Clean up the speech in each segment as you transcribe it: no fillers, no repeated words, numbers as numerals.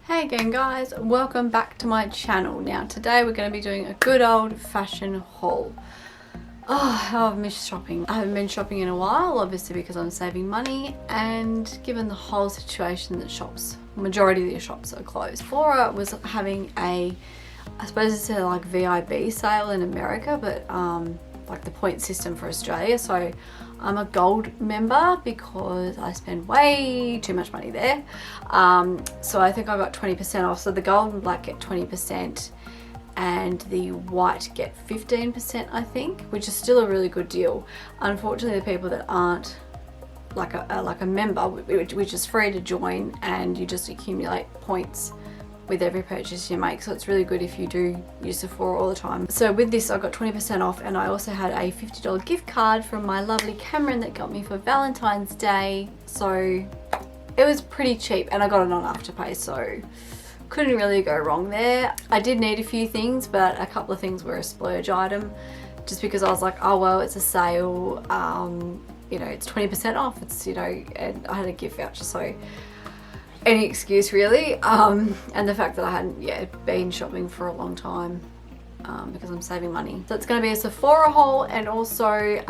Hey again guys, welcome back to my channel. Now today we're going to be doing a good old fashioned haul. Oh, I've missed shopping. I haven't been shopping in a while, obviously because I'm saving money, and given the whole situation that majority of the shops are closed. Sephora was having I suppose it's a like VIB sale in America, but like the point system for Australia. So I'm a gold member because I spend way too much money there. So I think I got 20% off. So the gold and black get 20% and the white get 15%, I think, which is still a really good deal. Unfortunately, the people that aren't like a member, which is free to join, and you just accumulate points with every purchase you make, so it's really good if you do use Sephora all the time. So with this I got 20% off, and I also had a $50 gift card from my lovely Cameron that got me for Valentine's Day, so it was pretty cheap, and I got it on Afterpay, so couldn't really go wrong there. I did need a few things, but a couple of things were a splurge item, just because I was like, oh well, it's a sale, you know, it's 20% off, it's, you know, and I had a gift voucher, so any excuse really, and the fact that I hadn't been shopping for a long time, because I'm saving money. So it's going to be a Sephora haul, and also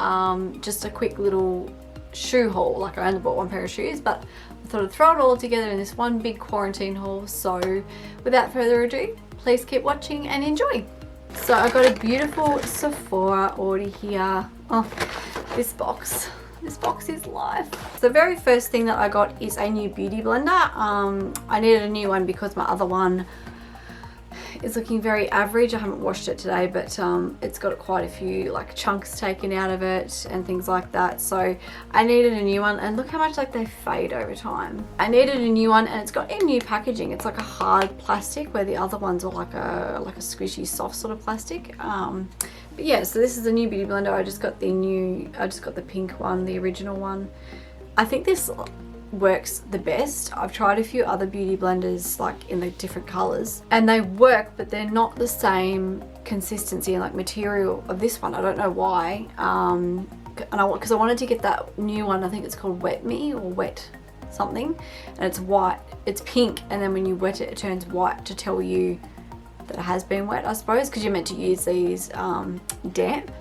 just a quick little shoe haul. Like, I only bought one pair of shoes, but I thought I'd throw it all together in this one big quarantine haul. So without further ado, please keep watching and enjoy. So I got a beautiful Sephora order here. Oh, this box is life. The very first thing that I got is a new Beautyblender. I needed a new one because my other one is looking very average. I haven't washed it today, but it's got quite a few like chunks taken out of it and things like that. So I needed a new one, and look how much like they fade over time. I needed a new one, and it's got a new packaging. It's like a hard plastic, where the other ones are like a squishy soft sort of plastic. But yeah, so this is the new Beautyblender. I just got the pink one, the original one. I think this works the best. I've tried a few other beauty blenders like in the different colors, and they work, but they're not the same consistency and like material of this one. I don't know why. Because I wanted to get that new one. I think it's called Wet Me or Wet something, and it's white. It's pink, and then when you wet it, it turns white to tell you that it has been wet, I suppose, because you're meant to use these damp,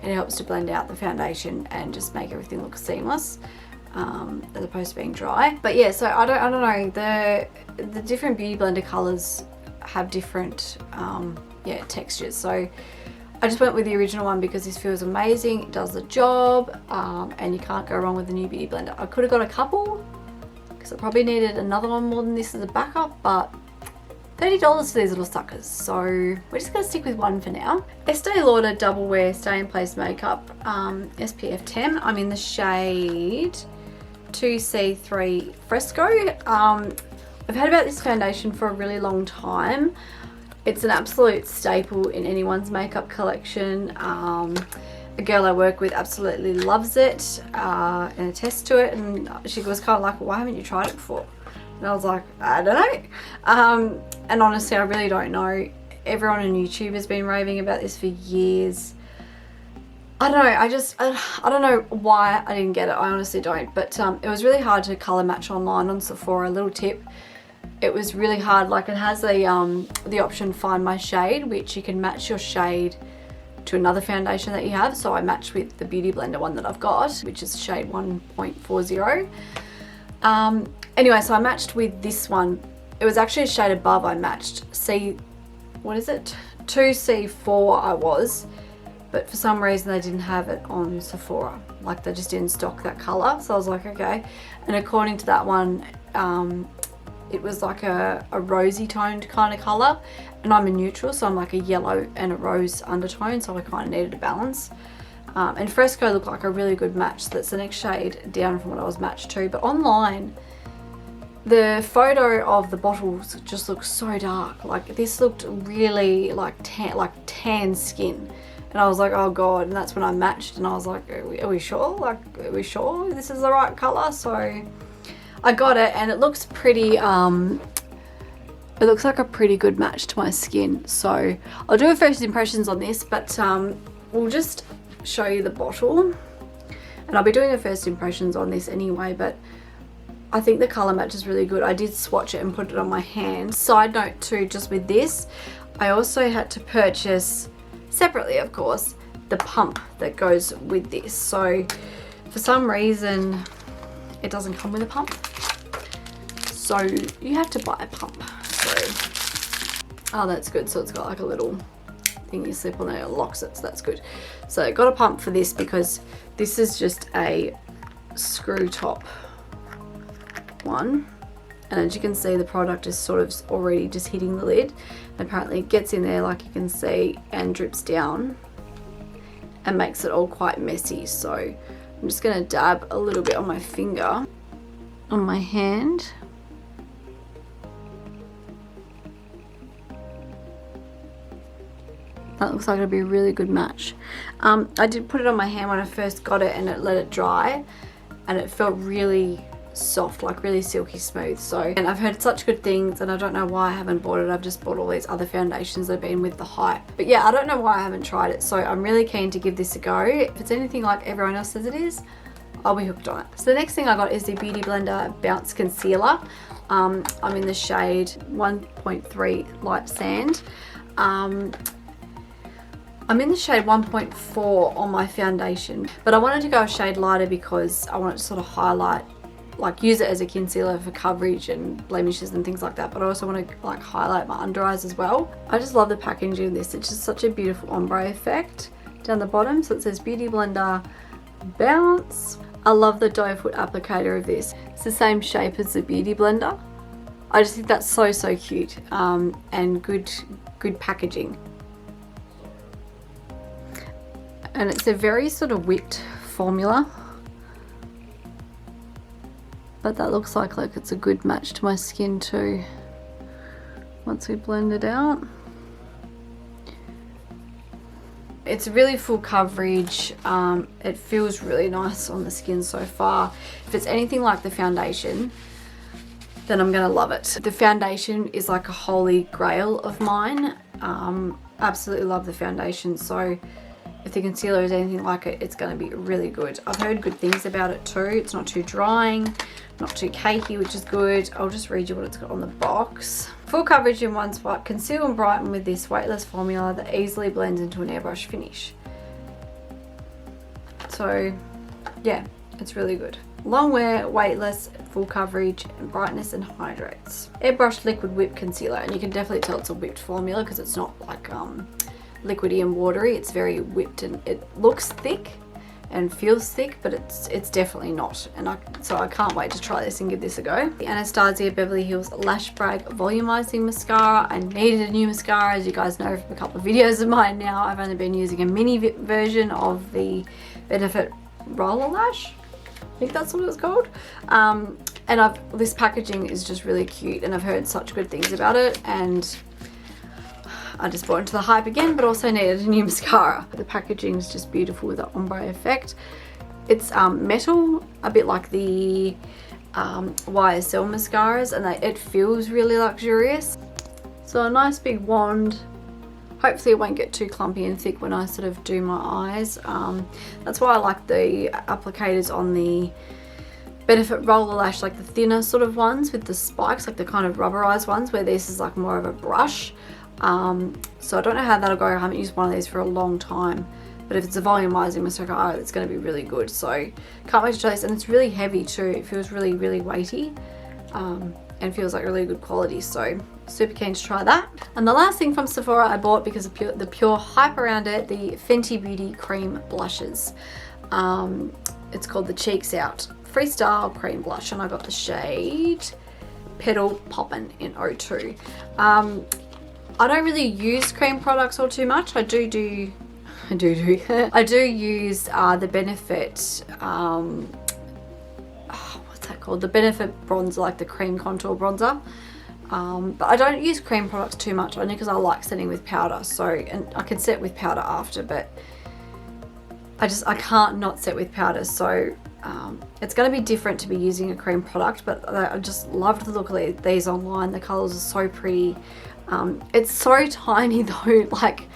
and it helps to blend out the foundation and just make everything look seamless, as opposed to being dry. But yeah, so I don't know, the different Beauty Blender colors have different textures, so I just went with the original one because this feels amazing. It does the job, and you can't go wrong with the new Beauty Blender. I could have got a couple because I probably needed another one more than this as a backup, but $30 for these little suckers, so we're just going to stick with one for now. Estee Lauder Double Wear Stay in Place Makeup, SPF 10. I'm in the shade 2C3 Fresco. I've heard about this foundation for a really long time. It's an absolute staple in anyone's makeup collection. A girl I work with absolutely loves it, and attests to it, and she was kind of like, why haven't you tried it before? And I was like, I don't know. And honestly, I really don't know. Everyone on YouTube has been raving about this for years. I don't know, I don't know why I didn't get it. I honestly don't. But it was really hard to colour match online on Sephora. A little tip. It was really hard. Like, it has the option Find My Shade, which you can match your shade to another foundation that you have. So I matched with the Beauty Blender one that I've got, which is shade 1.40. Anyway, so I matched with this one. It was actually a shade above. I matched what is it? 2C4 I was, but for some reason they didn't have it on Sephora. Like, they just didn't stock that color. So I was like, okay. And according to that one, it was like a rosy toned kind of color, and I'm a neutral, so I'm like a yellow and a rose undertone, so I kind of needed a balance. And Fresco looked like a really good match. So that's the next shade down from what I was matched to. But online, the photo of the bottles just looks so dark. Like, this looked really like tan skin, and I was like, oh god. And that's when I matched, and I was like, are we sure? Like, are we sure this is the right color? So I got it, and it looks pretty it looks like a pretty good match to my skin. So I'll do a first impressions on this, but we'll just show you the bottle. And And I'll be doing a first impressions on this anyway, but I think the colour match is really good. I did swatch it and put it on my hand. Side note too, just with this, I also had to purchase, separately of course, the pump that goes with this. So for some reason it doesn't come with a pump, so you have to buy a pump. So, oh, that's good. So it's got like a little thing you slip on there, it locks it, so that's good. So I got a pump for this because this is just a screw top one, and as you can see, the product is sort of already just hitting the lid. Apparently it gets in there, like you can see, and drips down and makes it all quite messy. So I'm just going to dab a little bit on my finger, on my hand. That looks like it'll be a really good match. I did put it on my hand when I first got it and it let it dry, and it felt really soft, like really silky smooth. So, and I've heard such good things, and I don't know why I haven't bought it. I've just bought all these other foundations that have been with the hype. But yeah, I don't know why I haven't tried it, so I'm really keen to give this a go. If it's anything like everyone else says it is, I'll be hooked on it. So the next thing I got is the Beautyblender Bounce Concealer. I'm in the shade 1.3 Light Sand. I'm in the shade 1.4 on my foundation, but I wanted to go a shade lighter because I wanted to sort of highlight, like use it as a concealer for coverage and blemishes and things like that, but I also want to like highlight my under eyes as well. I just love the packaging of this. It's just such a beautiful ombre effect down the bottom. So it says Beautyblender Bounce. I love the doe foot applicator of this. It's the same shape as the Beautyblender. I just think that's so cute, and good packaging. And it's a very sort of whipped formula, but that looks like it's a good match to my skin too once we blend it out. It's really full coverage. It feels really nice on the skin so far. If it's anything like the foundation, then I'm gonna love it. The foundation is like a holy grail of mine. Absolutely love the foundation. So if the concealer is anything like it, it's going to be really good. I've heard good things about it too. It's not too drying, not too cakey, which is good. I'll just read you what it's got on the box. Full coverage in one swipe. Conceal and brighten with this weightless formula that easily blends into an airbrush finish. So yeah, it's really good. Long wear, weightless, full coverage, and brightness and hydrates. Airbrush liquid whipped concealer, and you can definitely tell it's a whipped formula because it's not like liquidy and watery. It's very whipped, and it looks thick and feels thick, but it's definitely not. And so I can't wait to try this and give this a go. The Anastasia Beverly Hills Lash Brag Volumizing Mascara. I needed a new mascara, as you guys know from a couple of videos of mine now. I've only been using a mini version of the Benefit Roller Lash. I think that's what it was called. And this packaging is just really cute, and I've heard such good things about it, and I just bought into the hype again, but also needed a new mascara. The packaging is just beautiful with the ombre effect. It's metal, a bit like the YSL mascaras, and it feels really luxurious. So a nice big wand. Hopefully it won't get too clumpy and thick when I sort of do my eyes. That's why I like the applicators on the Benefit Roller Lash, like the thinner sort of ones with the spikes, like the kind of rubberized ones, where this is like more of a brush. So I don't know how that'll go. I haven't used one of these for a long time, but if it's a volumizing mascara, it's going to be really good. So can't wait to try this. And it's really heavy too. It feels really weighty, and feels like really good quality. So super keen to try that. And the last thing from Sephora I bought because of the pure hype around it, the Fenty Beauty cream blushes. It's called the Cheeks Out Freestyle Cream Blush, and I got the shade Petal Poppin' in 02. I don't really use cream products all too much. I do use the Benefit, what's that called? The Benefit bronzer, like the cream contour bronzer. But I don't use cream products too much, only because I like setting with powder. So, and I can set with powder after, but I can't not set with powder. So it's going to be different to be using a cream product, but I just loved the look of these online. The colors are so pretty. It's so tiny though. Like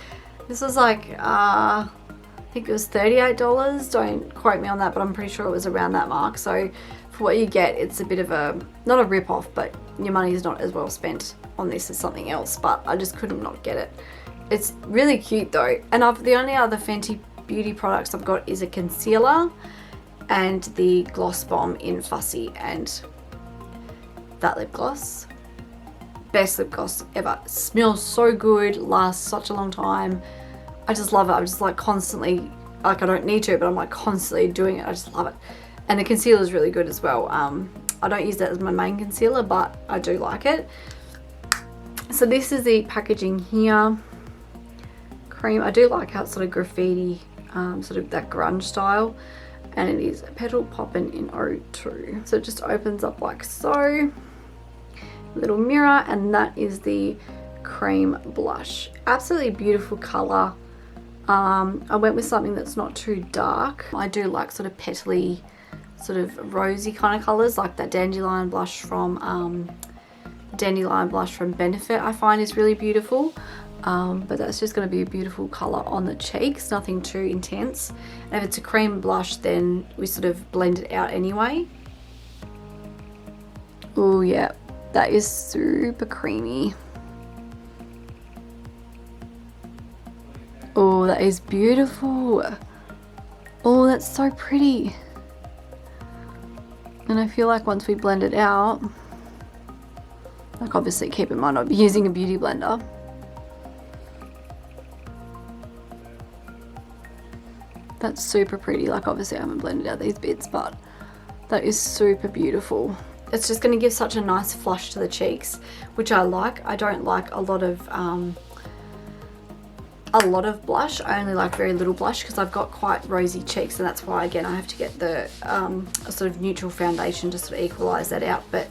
this was like I think it was $38. Don't quote me on that, but I'm pretty sure it was around that mark. So for what you get, it's a bit of a, not a rip-off, but your money is not as well spent on this as something else, but I just couldn't not get it. It's really cute though. And the only other Fenty Beauty products I've got is a concealer and the gloss bomb in Fussy, and that lip gloss, best lip gloss ever. It smells so good, lasts such a long time. I just love it. I'm just like constantly, like I don't need to, but I'm like constantly doing it. I just love it. And the concealer is really good as well. I don't use that as my main concealer, but I do like it. So this is the packaging here. Cream. I do like how it's sort of graffiti, sort of that grunge style. And it is Petal Poppin' in O2. So it just opens up like so. Little mirror, and that is the cream blush. Absolutely beautiful color. I went with something that's not too dark. I do like sort of petally, sort of rosy kind of colors, like that dandelion blush from Benefit. I find is really beautiful. But that's just going to be a beautiful color on the cheeks, nothing too intense. And if it's a cream blush, then we sort of blend it out anyway. Oh yeah, that is super creamy. Oh, that is beautiful. Oh, that's so pretty. And I feel like once we blend it out, like obviously keep in mind I'll be using a beauty blender. That's super pretty. Like obviously I haven't blended out these bits, but that is super beautiful. It's just going to give such a nice flush to the cheeks, which I like. I don't like a lot of blush. I only like very little blush because I've got quite rosy cheeks, and that's why again I have to get the a sort of neutral foundation to sort of equalize that out. But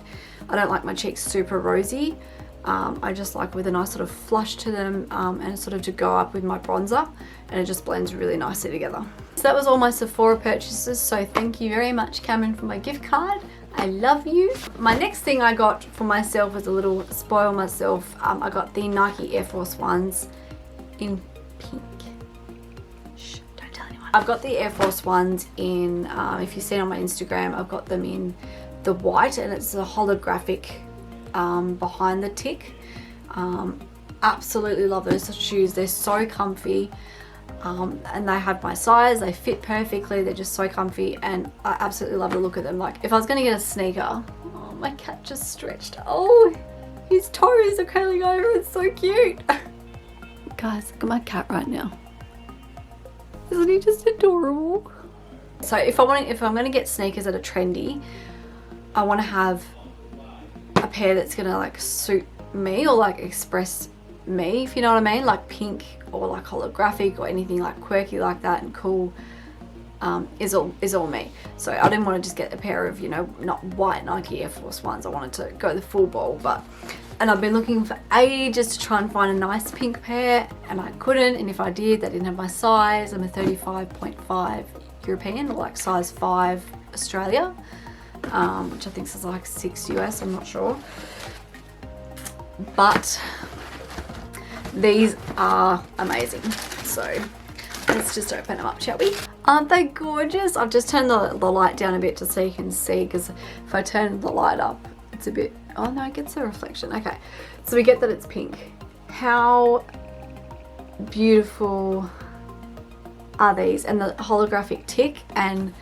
I don't like my cheeks super rosy. I just like with a nice sort of flush to them, and sort of to go up with my bronzer, and it just blends really nicely together. So that was all my Sephora purchases, so thank you very much Cameron for my gift card. I love you. My next thing I got for myself was a little spoil myself. I got the Nike Air Force Ones in pink. Shh, don't tell anyone. I've got the Air Force Ones in, if you've seen on my Instagram, I've got them in the white, and it's a holographic behind the tick. Absolutely love those shoes. They're so comfy, and they have my size. They fit perfectly. They're just so comfy, and I absolutely love the look of them. Like if I was going to get a sneaker, oh, my cat just stretched. Oh, his toes are curling over. It's so cute. Guys, look at my cat right now. Isn't he just adorable? So if I'm going to get sneakers that are trendy, I want to have a pair that's gonna like suit me or like express me, if you know what I mean, like pink or like holographic or anything like quirky like that and cool, is all me. So I didn't want to just get a pair of, you know, not white Nike Air Force Ones. I wanted to go the full ball, and I've been looking for ages to try and find a nice pink pair, and I couldn't, and if I did, they didn't have my size. I'm a 35.5 European, or like size 5 Australia, which I think is like 6 US, I'm not sure. But these are amazing. So let's just open them up, shall we? Aren't they gorgeous? I've just turned the light down a bit just so you can see, because if I turn the light up, it's a bit, oh no, it gets a reflection. Okay, so we get that it's pink. How beautiful are these? And the holographic tick and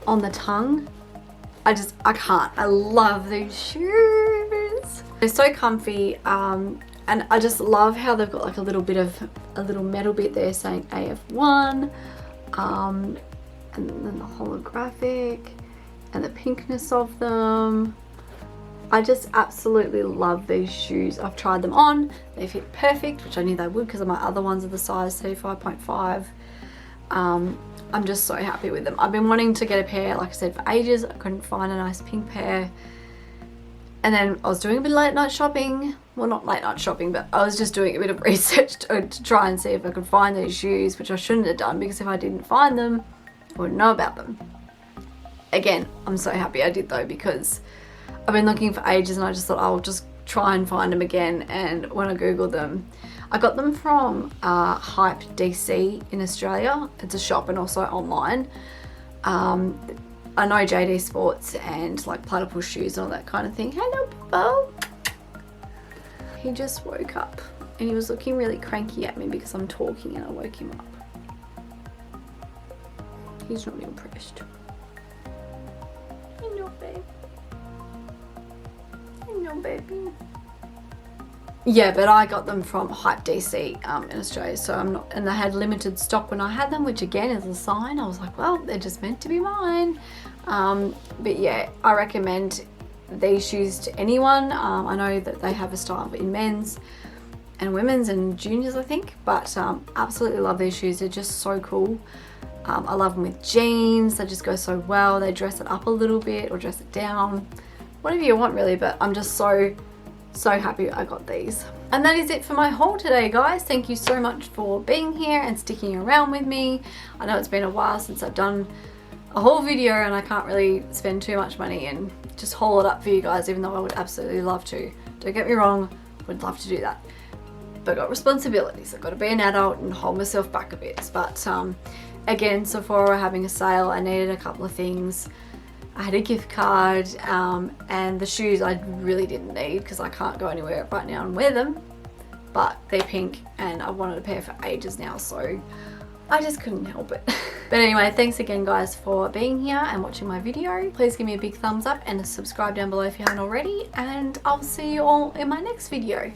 on the tongue, I can't. I love these shoes. They're so comfy, and I just love how they've got like a little metal bit there saying AF1, and then the holographic and the pinkness of them. I just absolutely love these shoes. I've tried them on. They fit perfect, which I knew they would because my other ones are the size 35.5. I'm just so happy with them. I've been wanting to get a pair, like I said, for ages. I couldn't find a nice pink pair. And then I was doing a bit of late night shopping. Well, not late night shopping, but I was just doing a bit of research to try and see if I could find these shoes, which I shouldn't have done, because if I didn't find them, I wouldn't know about them. Again, I'm so happy I did though, because I've been looking for ages and I just thought I'll just try and find them again. And when I googled them, I got them from Hype DC in Australia. It's a shop and also online. I know JD Sports and like Platypus shoes and all that kind of thing. Hello, Bobo. He just woke up and he was looking really cranky at me because I'm talking and I woke him up. He's not impressed. Hello, babe. Hello, baby. Yeah, but I got them from Hype DC in Australia, so I'm not, and they had limited stock when I had them, which again is a sign. I was like, well, they're just meant to be mine. But yeah, I recommend these shoes to anyone. I know that they have a style in men's and women's and juniors, I think, but absolutely love these shoes. They're just so cool. I love them with jeans. They just go so well. They dress it up a little bit or dress it down, whatever you want really, but I'm just so happy I got these. And that is it for my haul today, guys. Thank you so much for being here and sticking around with me. I know it's been a while since I've done a whole video and I can't really spend too much money and just haul it up for you guys, even though I would absolutely love to. Don't get me wrong, would love to do that, but I've got responsibilities. I've got to be an adult and hold myself back a bit. But again, Sephora are having a sale. I needed a couple of things. I had a gift card and the shoes I really didn't need because I can't go anywhere right now and wear them, but they're pink and I wanted a pair for ages now, so I just couldn't help it. But anyway, thanks again guys for being here and watching my video. Please give me a big thumbs up and subscribe down below if you haven't already, and I'll see you all in my next video.